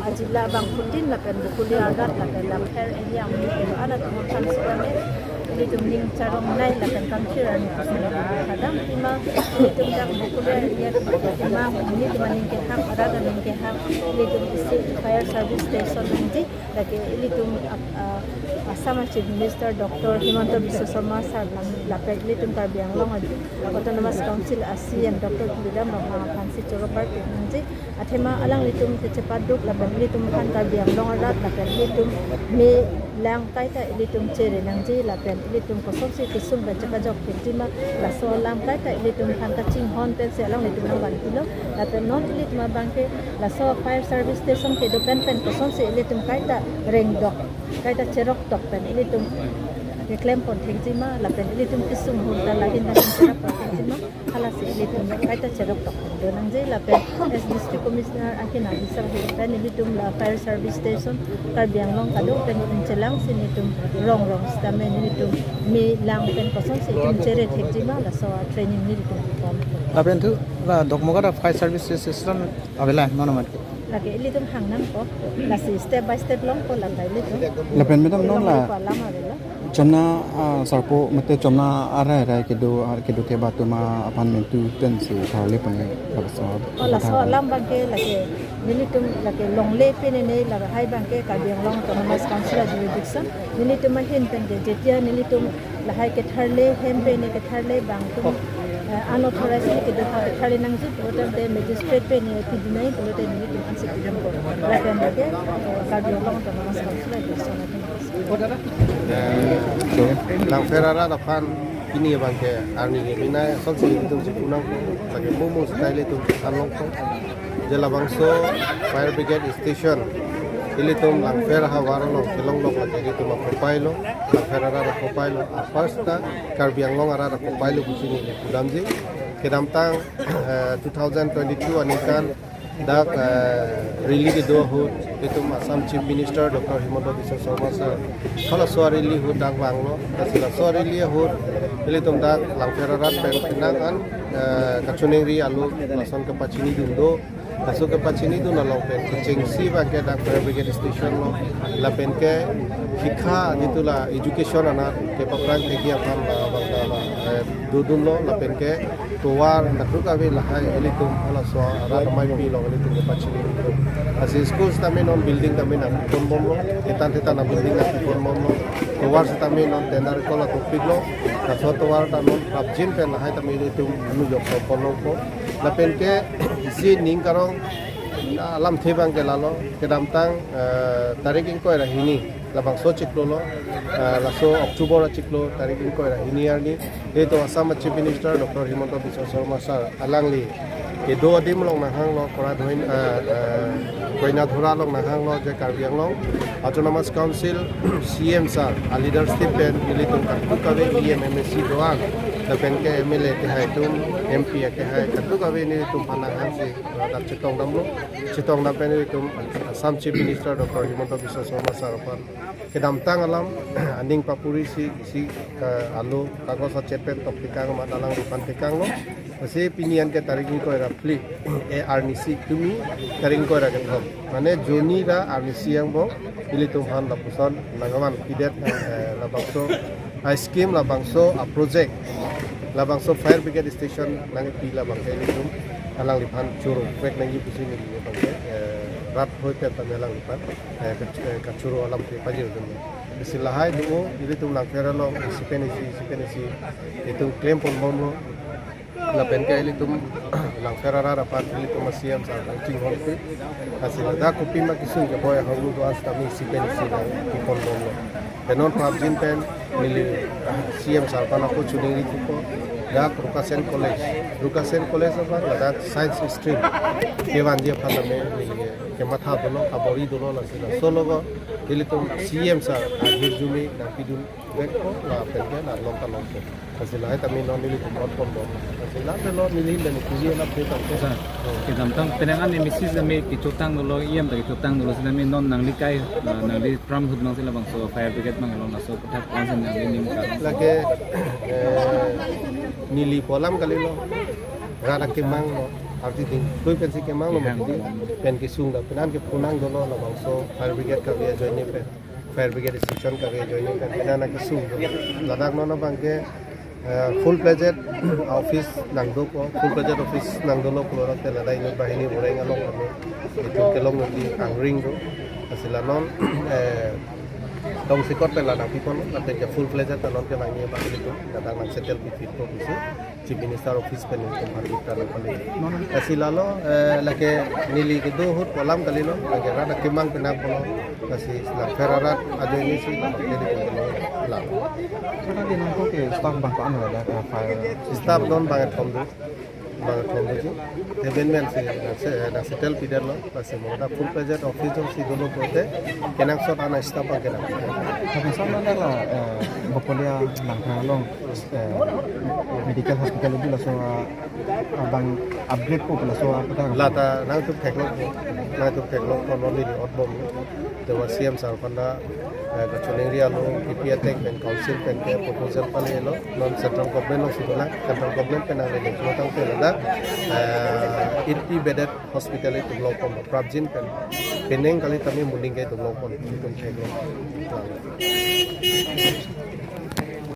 ajila bang putin la pen bukulia agat la pen lam her area mi ana tumon kan sone ini tumning carong nai la pen kamchiran kadang tima ini tumjang bukulia area tima ini tumaning ke hak ada ning ke hak ini tum fire service station nanti lagi ini tum Assam Chief Minister Dr. Himanta Biswa Sarma sar la pen ini tum karbiang long Autonomous Council ASEAN Dr. Tulidam Fancy Choro Party nanti athema alang litum cepat duk la pen litum kan karbiang long arat la pen litum me lang kaita litum chere nangji la pen litum ko somsi kisum ba chaka jok kitima la so lang kaita litum kan ka ching hon pen se alang litum nang ban kilo la pen non litum bangke la so fire service station ke do pen ko somsi litum kaita reng dok kaita cherok dok pen litum reclaim pon thengjima la pen litum kisum hulta la hin da cherok pon thengjima hala se litum kaita cherok dok do nangji la pen as district commissioner akina bisar pen litum la fire service station karbiang long kado pen inchelang sinitum rong stamen litum mi lang pen koson se itum chere thekjima la so training ni litum pom la pen tu la dokmoga da fire service station avela monomat lagi litum hangnam ko la si step by step long ko la kai litum la pen medam non la lama vela chomna sarpo mate chomna ara ke do ke batu ma apartment tu ten se thale pane la so la so lam bangke lagi militum lagi long le pen ne la hai bangke karbiang long autonomous council jurisdiction militum ma hin pen de jetia militum la hai ke tharle hem pe ne ke tharle bang tu unauthorized ke do thale nang ju total de magistrate pe ne ki dinai ko te militum an se pidam ko la pen de karbiang long autonomous council jurisdiction lang ferara da fan ini bangke arni mina sonsi itu punang lagi momo style itu along ko jela bangso fire brigade station ili tum lang fer hawara lo kelong lo lagi itu ma propailo lang ferara da propailo first ta karbiang long ara da propailo kusini kudamji kedamtang 2022 anikan dak release do ho itu Assam Chief Minister Dr. Himanta Biswa Sarma sir khala sorry li ho dak wanglo tasila sorry li ho ili tum dak lang ferarat pen pinangan kachuning ri alu lason ke pachini dundo kaso ke pachini du na long pen chengsi ba ke dak fire brigade station lo la pen ke hikha ditula education ana ke paprang ke gia pam bangala dudun lo la pen ke tuar nakruka be la hai ili tum khala so ara mai pi lo ili tum ke pachini du as schools tamen on building tamen na konbom lo etan na building na konbom lo tuar tamen on tender ko la topik lo kaso tuar tamen abjin pen la hai tamen ili tum nu jok ko ko la pen ke si ning karong alam thebang ke lalo ke damtang tarik in ko ra hini labang so chiklo lo la so October chiklo tarik in ko ra hini arni e to Assam Chief Minister Dr. Himanta Biswa Sarma sir alangli ke do adim long na hang lo kora doin koina dhura long na hang lo je karbiang long Autonomous Council CM sir a leadership pen militum ka ve MMC doang da pen ke MLA ke hai tum MP ke hai katu ka ve ni tum panang hang se dak chitong damlo chitong na pen ni tum Assam Chief Minister Dr. Himanta Biswa Sarma sir pan ke damtang alam aning papuri si alu kagos chepen top tikang ma dalang rupan tikang lo se pinian ke taring ko era pli e arnisi tumi taring ko era ke thom mane joni ra arnisi yang bo ili tum han la pusan nangaman pidet la bakso a scheme la bangso a project la bangso fire brigade station nang pi la bangke ili tum alang lipan churu pek nang yi pusi ni bangke rat hoi pe ta melang lipan ka churu alam pe pajir dum silahai du ili tum lang fera lo sipenisi itu claim pon momo la pen ke ili tum lang ferara rapat ili tum asiam sa ching hol pe asil da ko pima kisun ke boy hawu do asta mi sipenisi na ki pon momo penon prab jin pen mili CM sa pana ko chuning ri ko da Rukasen college apa da science stream kewan dia phata me ke matha dono abori dono la solo go ili tum CM sa hirjumi na pidun bek ko la pen ke na lonka lonko asila ai tami non ili tum kon bo asila pe lo mili dan kuji na pe tam ko sa ke damtang penangan ni misis me ki chotang lo iem da ki chotang lo sila me non nang likai nang li pram hud nang sila bang so fire brigade mang lo na so thak konsen nang ni nim ka lage nili polam kali lo rara ke mang lo arti ting koi pensi ke mang lo mati pen ki sung da penan ke punang dolo la bangso fire brigade ka be join ni pe fire brigade station ka be join ni pe penan ke sung ladak no na bang ke full pledged office nangdo ko full pledged office nangdo lo ko te la dai ni bahini borai ngalong ko itu kelong ni angring ko asila non tong sikot pe la na people la te full pledged non ke nang ni ba itu datang nang settle bit ko bisi chief minister office pe ni ko har kita la pale asila lo la ke nili ke do hut kolam kalino la ke ra kimang pena ko kasi la ferarat ajo ni si la ke di la Karena di nangko ke staff bangkaan ada fire. staff non banget komdu ji even men na settle pider lo kasi mo da full pledged office si dolo kote kenang sot ana staff ba kenang Tapi sama ada lah bakulia langkalong medical hospital itu lah so bang upgrade po pala so apa lata nang tu teknologi ko non di otbom te wa CM sar panda kacholing ria lo PPA tek pen council pen ke proposal pale lo non central government lo sidula central government pen ale de lo tang te la 80 bedded hospital itu lo kom prabjin pen peneng kali tami munding ke itu lo kom itu teknologi